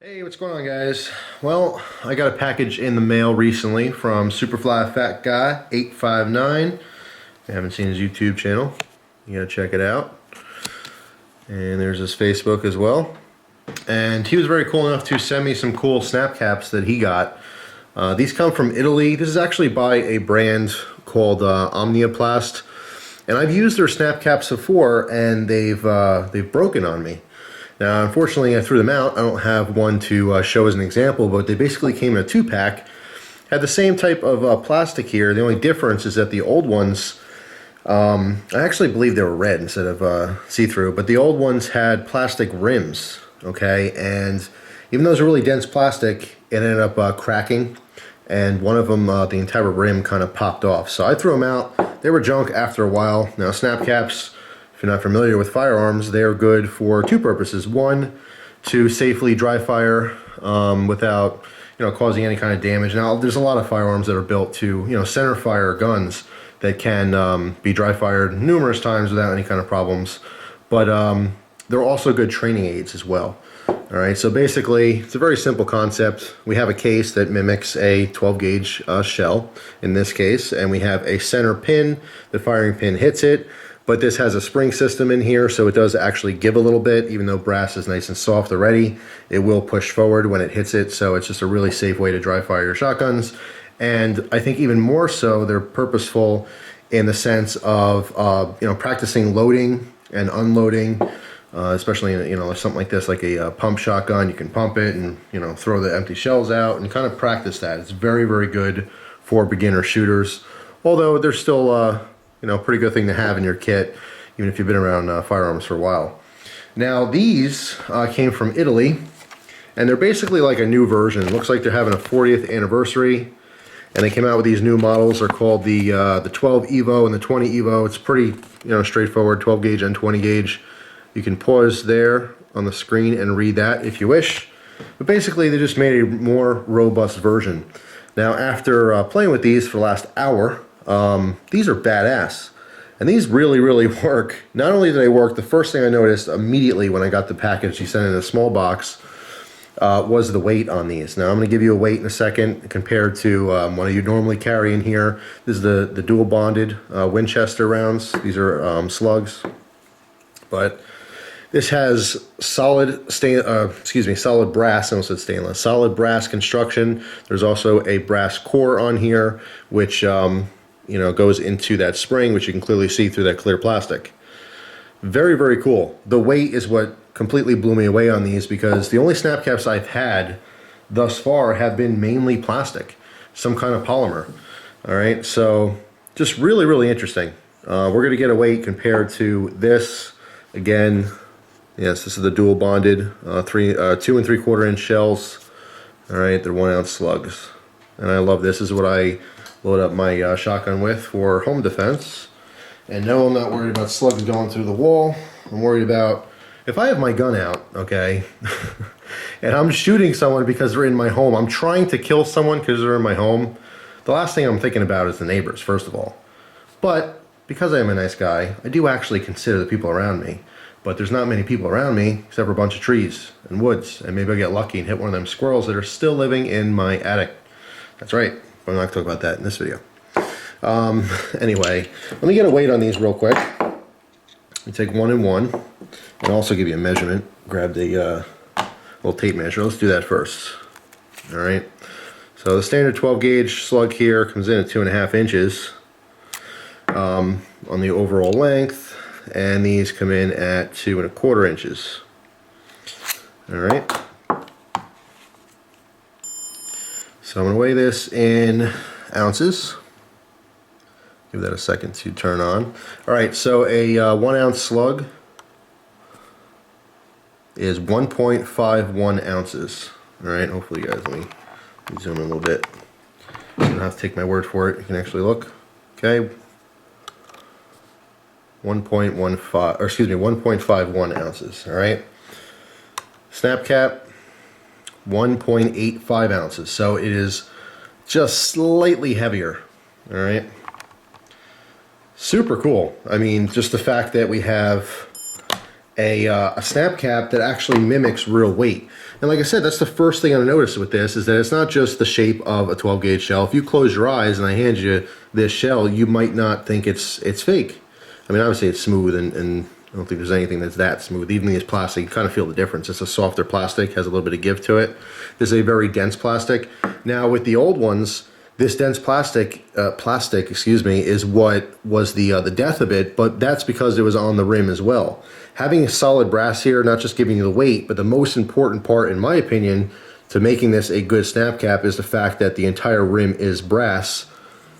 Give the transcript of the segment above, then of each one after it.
Hey, what's going on, guys? Well, I got a package in the mail recently from Superfly Fat Guy 859. If you haven't seen his YouTube channel, you gotta check it out. And there's his Facebook as well. And he was very cool enough to send me some cool snap caps that he got. These come from Italy. This is actually by a brand called Omniaplast. And I've used their snap caps before, and they've broken on me. Now, unfortunately, I threw them out. I don't have one to show as an example, but they basically came in a 2-pack. Had the same type of plastic here. The only difference is that the old ones, I actually believe they were red instead of see-through, but the old ones had plastic rims, okay? And even though it was a really dense plastic, it ended up cracking, and one of them, the entire rim kind of popped off. So I threw them out. They were junk after a while. Now, snap caps, if you're not familiar with firearms, they are good for two purposes. One, to safely dry fire without causing any kind of damage. Now, there's a lot of firearms that are built to center fire guns that can be dry fired numerous times without any kind of problems. But they're also good training aids as well. All right, so basically, it's a very simple concept. We have a case that mimics a 12-gauge shell in this case, and we have a center pin. The firing pin hits it. But this has a spring system in here, so it does actually give a little bit. Even though brass is nice and soft already, it will push forward when it hits it, so it's just a really safe way to dry fire your shotguns. And I think even more so, they're purposeful in the sense of practicing loading and unloading, especially in something like this, like a pump shotgun. You can pump it and throw the empty shells out and kind of practice that. It's very, very good for beginner shooters, although they're still pretty good thing to have in your kit, even if you've been around firearms for a while. Now, these came from Italy, and they're basically like a new version. It looks like they're having a 40th anniversary, and they came out with these new models. They're called the 12 EVO and the 20 EVO. It's pretty straightforward, 12 gauge and 20 gauge. You can pause there on the screen and read that if you wish. But basically, they just made a more robust version. Now, after playing with these for the last hour, these are badass, and these really, really work. Not only do they work, the first thing I noticed immediately when I got the package he sent in a small box was the weight on these. Now I'm going to give you a weight in a second compared to what you normally carry in here. This is the dual bonded Winchester rounds. These are slugs, but this has solid brass. I almost said stainless. Solid brass construction. There's also a brass core on here, which goes into that spring, which you can clearly see through that clear plastic. Very, very cool. The weight is what completely blew me away on these, because the only snap caps I've had thus far have been mainly plastic, some kind of polymer. All right, so just really, really interesting. We're going to get a weight compared to this. Again, yes, this is the dual bonded 2 3/4 inch shells. All right, they're 1 ounce slugs, and I love this. This is what I load up my shotgun with for home defense. And no, I'm not worried about slugs going through the wall. I'm worried about if I have my gun out, okay, and I'm shooting someone because they're in my home. I'm trying to kill someone because they're in my home. The last thing I'm thinking about is the neighbors, first of all. But because I am a nice guy, I do actually consider the people around me. But there's not many people around me except for a bunch of trees and woods. And maybe I'll get lucky and hit one of them squirrels that are still living in my attic. That's right. I'm not going to talk about that in this video. Anyway, let me get a weight on these real quick. You take 1 and 1, and also give you a measurement. Grab the little tape measure. Let's do that first. All right. So the standard 12 gauge slug here comes in at 2.5 inches on the overall length, and these come in at 2 1/4 inches. All right. So I'm going to weigh this in ounces. Give that a second to turn on. All right, so a 1 ounce slug is 1.51 ounces. All right, hopefully you guys, let me zoom in a little bit. You don't have to take my word for it. You can actually look. Okay. 1.51 ounces. All right. Snap cap, 1.85 ounces. So it is just slightly heavier. All right. Super cool. I mean, just the fact that we have a snap cap that actually mimics real weight. And like I said, that's the first thing I noticed with this, is that it's not just the shape of a 12 gauge shell. If you close your eyes and I hand you this shell, you might not think it's fake. I mean, obviously it's smooth, and I don't think there's anything that's that smooth. Even this plastic, you kind of feel the difference. It's a softer plastic, has a little bit of give to it. This is a very dense plastic. Now with the old ones, this dense plastic, is what was the death of it, but that's because it was on the rim as well. Having a solid brass here, not just giving you the weight, but the most important part, in my opinion, to making this a good snap cap is the fact that the entire rim is brass,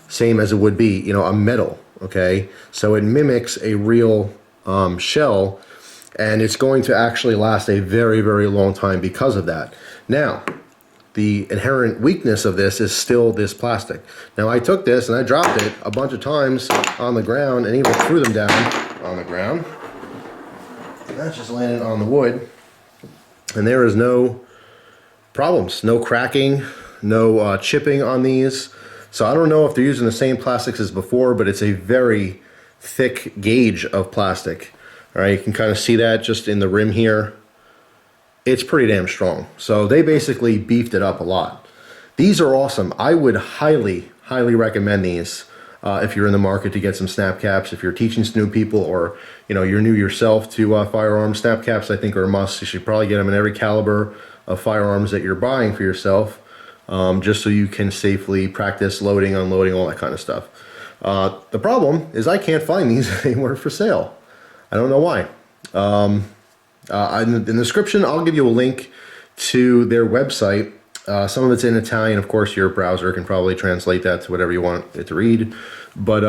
same as it would be, you know, a metal, okay? So it mimics a real shell, and it's going to actually last a very, very long time because of that. Now, the inherent weakness of this is still this plastic. Now I took this and I dropped it a bunch of times on the ground and even threw them down on the ground. And that's just landed on the wood. And there is no problems, no cracking, no chipping on these. So I don't know if they're using the same plastics as before, but it's a very thick gauge of plastic. All right, you can kind of see that just in the rim here. It's pretty damn strong. So they basically beefed it up a lot. These are awesome. I would highly, highly recommend these if you're in the market to get some snap caps. If you're teaching new people, or you know, you're new yourself to firearms, snap caps I think are a must. You should probably get them in every caliber of firearms that you're buying for yourself, just so you can safely practice loading, unloading, all that kind of stuff. The problem is I can't find these anywhere for sale. I don't know why. In the description, I'll give you a link to their website. Some of it's in Italian. Of course, your browser can probably translate that to whatever you want it to read. But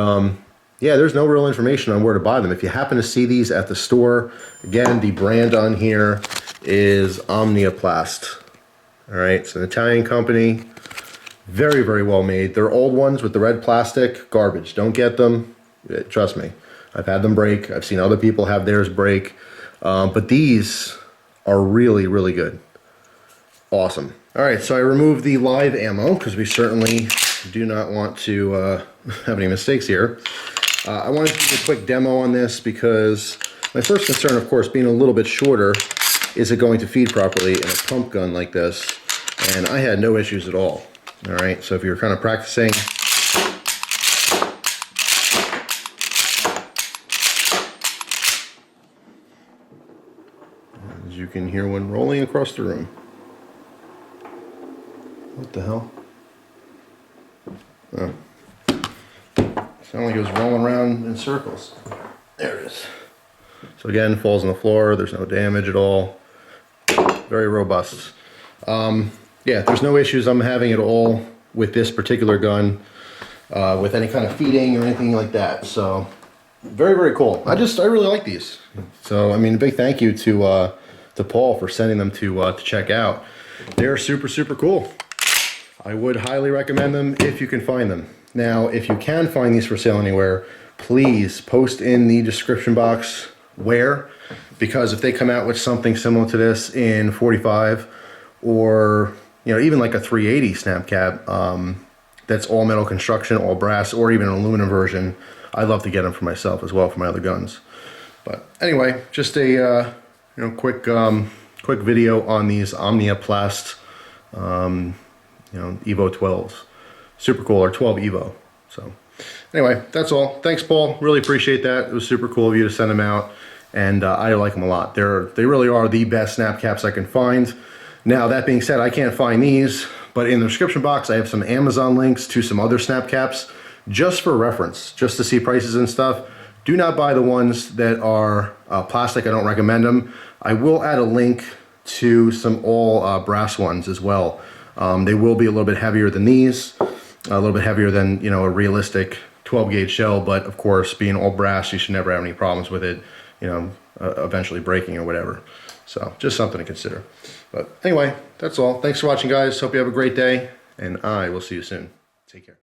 yeah, there's no real information on where to buy them. If you happen to see these at the store, again, the brand on here is Omniaplast. All right, it's an Italian company. Very, very well made. They're old ones with the red plastic. Garbage. Don't get them. Trust me. I've had them break. I've seen other people have theirs break. But these are really, really good. Awesome. All right, so I removed the live ammo because we certainly do not want to have any mistakes here. I wanted to do a quick demo on this because my first concern, of course, being a little bit shorter, is it going to feed properly in a pump gun like this? And I had no issues at all. All right, so if you're kind of practicing, as you can hear one rolling across the room. What the hell? Oh. Sounded like it was rolling around in circles. There it is. So again, falls on the floor. There's no damage at all. Very robust. Yeah, there's no issues I'm having at all with this particular gun, with any kind of feeding or anything like that. So very, very cool. I really like these. So I mean, a big thank you to Paul for sending them to check out. They're super, super cool. I would highly recommend them if you can find them. Now, if you can find these for sale anywhere, please post in the description box where, because if they come out with something similar to this in 45, or you know, even like a 380 snap cap, that's all metal construction, all brass, or even an aluminum version, I'd love to get them for myself as well for my other guns. But anyway, just a you know, quick video on these Omniaplast you know, EVO 12s. Super cool, or 12 EVO. So anyway, that's all. Thanks, Paul. Really appreciate that. It was super cool of you to send them out, and I like them a lot. They really are the best snap caps I can find. Now, that being said, I can't find these, but in the description box, I have some Amazon links to some other snap caps, just for reference, just to see prices and stuff. Do not buy the ones that are plastic. I don't recommend them. I will add a link to some all brass ones as well. They will be a little bit heavier than these, a little bit heavier than, you know, a realistic 12 gauge shell, but of course, being all brass, you should never have any problems with it, you know, eventually breaking or whatever. So just something to consider. But anyway, that's all. Thanks for watching, guys. Hope you have a great day, and I will see you soon. Take care.